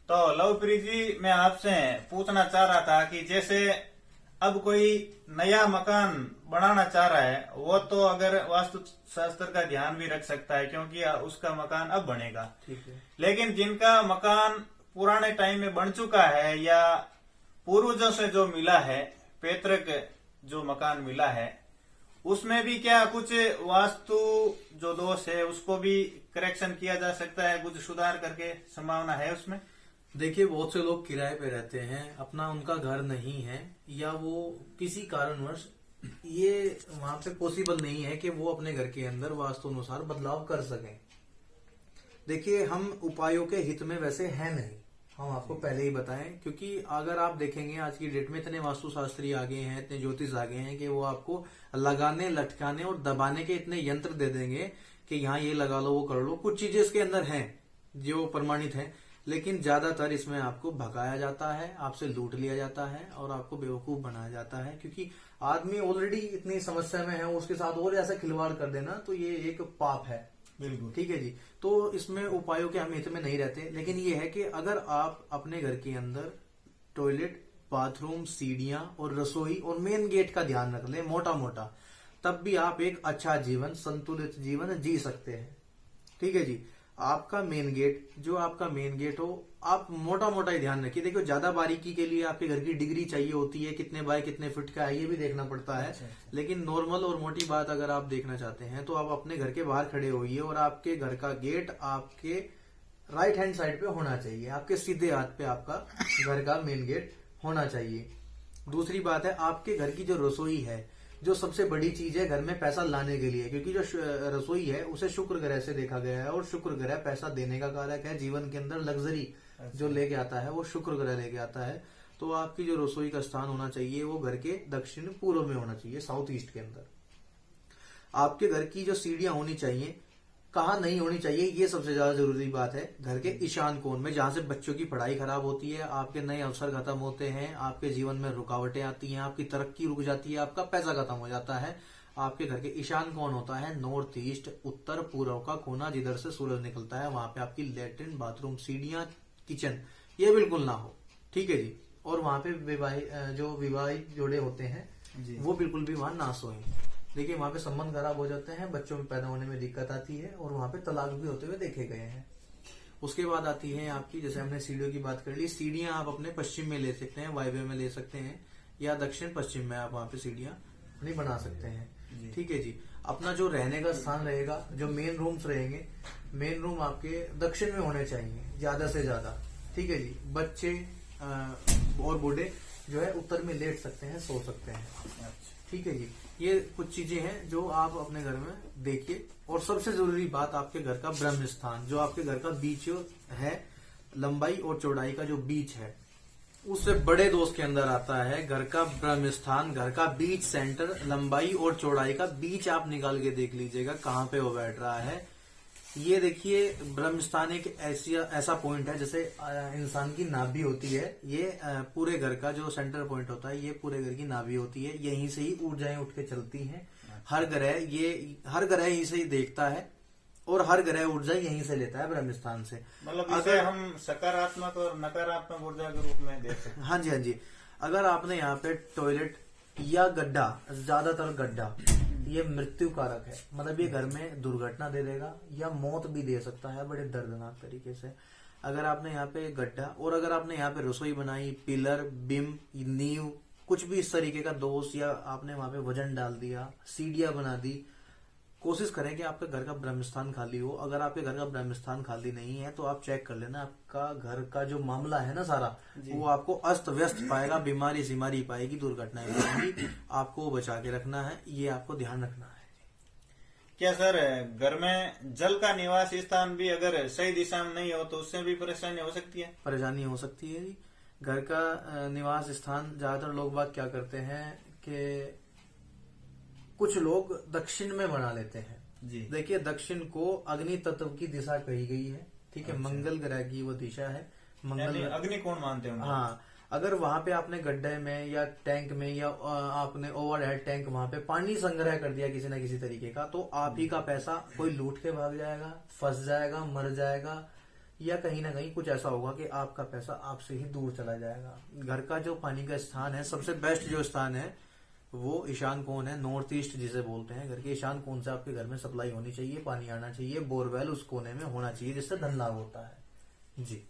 तो लवप्रीत जी, मैं आपसे पूछना चाह रहा था कि जैसे अब कोई नया मकान बनाना चाह रहा है, वो तो अगर वास्तु शास्त्र का ध्यान भी रख सकता है क्योंकि उसका मकान अब बनेगा। ठीक है। लेकिन जिनका मकान पुराने टाइम में बन चुका है या पूर्वजों से जो मिला है, पैतृक जो मकान मिला है, उसमें भी क्या कुछ वास्तु जो दोष है उसको भी करेक्शन किया जा सकता है, कुछ सुधार करके संभावना है उसमें? देखिए, बहुत से लोग किराए पे रहते हैं, अपना उनका घर नहीं है, या वो किसी कारणवश ये वहां पे पॉसिबल नहीं है कि वो अपने घर के अंदर वास्तु अनुसार बदलाव कर सकें। देखिए, हम उपायों के हित में वैसे हैं नहीं, हम आपको पहले ही बताएं, क्योंकि अगर आप देखेंगे आज की डेट में इतने वास्तुशास्त्री आ गए हैं, इतने ज्योतिष आ गए हैं कि वो आपको लगाने, लटकाने और दबाने के इतने यंत्र दे देंगे कि यहाँ ये लगा लो, वो कर लो। कुछ चीजें इसके अंदर हैं जो प्रमाणित है, लेकिन ज्यादातर इसमें आपको भगाया जाता है, आपसे लूट लिया जाता है और आपको बेवकूफ बनाया जाता है, क्योंकि आदमी ऑलरेडी इतनी समस्या में है, उसके साथ और ऐसा खिलवाड़ कर देना तो ये एक पाप है। बिल्कुल। ठीक है जी। तो इसमें उपायों के हम हित में नहीं रहते, लेकिन ये है कि अगर आप अपने घर के अंदर टॉयलेट, बाथरूम, सीढ़ियां और रसोई और मेन गेट का ध्यान रख लें मोटा मोटा, तब भी आप एक अच्छा जीवन, संतुलित जीवन जी सकते हैं। ठीक है जी। आपका मेन गेट, जो आपका मेन गेट हो, आप मोटा मोटा ही ध्यान रखिए। देखो, ज्यादा बारीकी के लिए आपके घर की डिग्री चाहिए होती है, कितने बाय कितने फीट का है ये भी देखना पड़ता है। अच्छा। लेकिन नॉर्मल और मोटी बात अगर आप देखना चाहते हैं तो आप अपने घर के बाहर खड़े होइए और आपके घर का गेट आपके राइट हैंड साइड पे होना चाहिए, आपके सीधे हाथ पे आपका घर का मेन गेट होना चाहिए। दूसरी बात है, आपके घर की जो रसोई है, जो सबसे बड़ी चीज है घर में पैसा लाने के लिए, क्योंकि जो रसोई है उसे शुक्र ग्रह से देखा गया है, और शुक्र ग्रह पैसा देने का कारक है। जीवन के अंदर लग्जरी जो लेके आता है वो शुक्र ग्रह लेके आता है। तो आपकी जो रसोई का स्थान होना चाहिए वो घर के दक्षिण पूर्व में होना चाहिए, साउथ ईस्ट के अंदर। आपके घर की जो सीढ़ियां होनी चाहिए, कहाँ नहीं होनी चाहिए, ये सबसे ज्यादा जरूरी बात है। घर के ईशान कोण में, जहां से बच्चों की पढ़ाई खराब होती है, आपके नए अवसर खत्म होते हैं, आपके जीवन में रुकावटें आती हैं, आपकी तरक्की रुक जाती है, आपका पैसा खत्म हो जाता है। आपके घर के ईशान कोण होता है नॉर्थ ईस्ट, उत्तर पूर्व का कोना, जिधर से सूरज निकलता है। वहां पे आपकी लेटरिन, बाथरूम, सीढ़ियां, किचन ये बिल्कुल ना हो। ठीक है जी। और वहां पे विवाहित जोड़े होते हैं जी। वो बिल्कुल भी वहां ना सोएं। देखिए, वहां पे संबंध खराब हो जाते हैं, बच्चों में पैदा होने में दिक्कत आती है, और वहां पे तलाक भी होते हुए देखे गए हैं। उसके बाद आती है आपकी, जैसे हमने सीढ़ियों की बात कर ली, सीढ़ियां आप अपने पश्चिम में ले सकते हैं, वायव्य में ले सकते हैं, या दक्षिण पश्चिम में आप वहां पे सीढ़ियां नहीं बना सकते हैं। ठीक है जी। अपना जो रहने का स्थान रहेगा, जो मेन रूम्स रहेंगे, मेन रूम आपके दक्षिण में होने चाहिए ज्यादा से ज्यादा। ठीक है जी। बच्चे और बूढ़े जो है उत्तर में लेट सकते हैं, सो सकते हैं। ठीक है जी। ये कुछ चीजें हैं जो आप अपने घर में देखिए। और सबसे जरूरी बात, आपके घर का ब्रह्म स्थान, जो आपके घर का बीच है, लंबाई और चौड़ाई का जो बीच है, उससे बड़े दोष के अंदर आता है घर का ब्रह्म स्थान, घर का बीच सेंटर, लंबाई और चौड़ाई का बीच आप निकाल के देख लीजिएगा कहाँ पे वो बैठ रहा है। ये देखिए, ब्रह्म स्थान एक ऐसा पॉइंट है, जैसे इंसान की नाभि होती है, ये पूरे घर का जो सेंटर पॉइंट होता है, ये पूरे घर की नाभि होती है। यहीं से ही ऊर्जाएं उठ के चलती हैं। हर ग्रह यहीं से ही देखता है, और हर ग्रह ऊर्जा यहीं से लेता है, ब्रह्म स्थान से। मतलब इसे हम सकारात्मक और नकारात्मक ऊर्जा के रूप में देख सकते हैं। हाँ जी, हाँ जी। अगर आपने यहाँ पे टॉयलेट या गड्ढा, ज्यादातर गड्ढा, ये मृत्यु कारक है, मतलब ये घर में दुर्घटना दे देगा या मौत भी दे सकता है बड़े दर्दनाक तरीके से। अगर आपने यहाँ पे गड्ढा, और अगर आपने यहाँ पे रसोई बनाई, पिलर, बिम, नींव, कुछ भी इस तरीके का दोष, या आपने वहां पे वजन डाल दिया, सीढ़ियां बना दी, कोशिश करें कि आपके घर का ब्रह्म स्थान खाली हो। अगर आपके घर का ब्रह्म स्थान खाली नहीं है तो आप चेक कर लेना, आपका घर का जो मामला है ना सारा, वो आपको अस्त व्यस्त पाएगा, बीमारी सिमारी पाएगी, दुर्घटनाएं पाएगी। आपको बचा के रखना है, ये आपको ध्यान रखना है। क्या सर, घर में जल का निवास स्थान भी अगर सही दिशा में नहीं हो तो उससे भी परेशानी हो सकती है? परेशानी हो सकती है जी। घर का निवास स्थान, ज्यादातर लोग बात क्या करते हैं कि कुछ लोग दक्षिण में बना लेते हैं जी। देखिए, दक्षिण को अग्नि तत्व की दिशा कही गई है। ठीक है। अच्छा। मंगल ग्रह की वो दिशा है। मंगल अग्नि कौन मानते हैं? हाँ। अगर वहां पे आपने गड्ढे में या टैंक में, या आपने ओवरहेड टैंक वहां पे पानी संग्रह कर दिया किसी न किसी तरीके का, तो आप ही का पैसा कोई लूट के भाग जाएगा, फंस जाएगा, मर जाएगा, या कहीं ना कहीं कुछ ऐसा होगा कि आपका पैसा आपसे ही दूर चला जाएगा। घर का जो पानी का स्थान है, सबसे बेस्ट जो स्थान है वो ईशान कोण है, नॉर्थ ईस्ट जिसे बोलते हैं। घर के ईशान कोण से आपके घर में सप्लाई होनी चाहिए, पानी आना चाहिए, बोरवेल उस कोने में होना चाहिए, जिससे धन लाभ होता है। जी।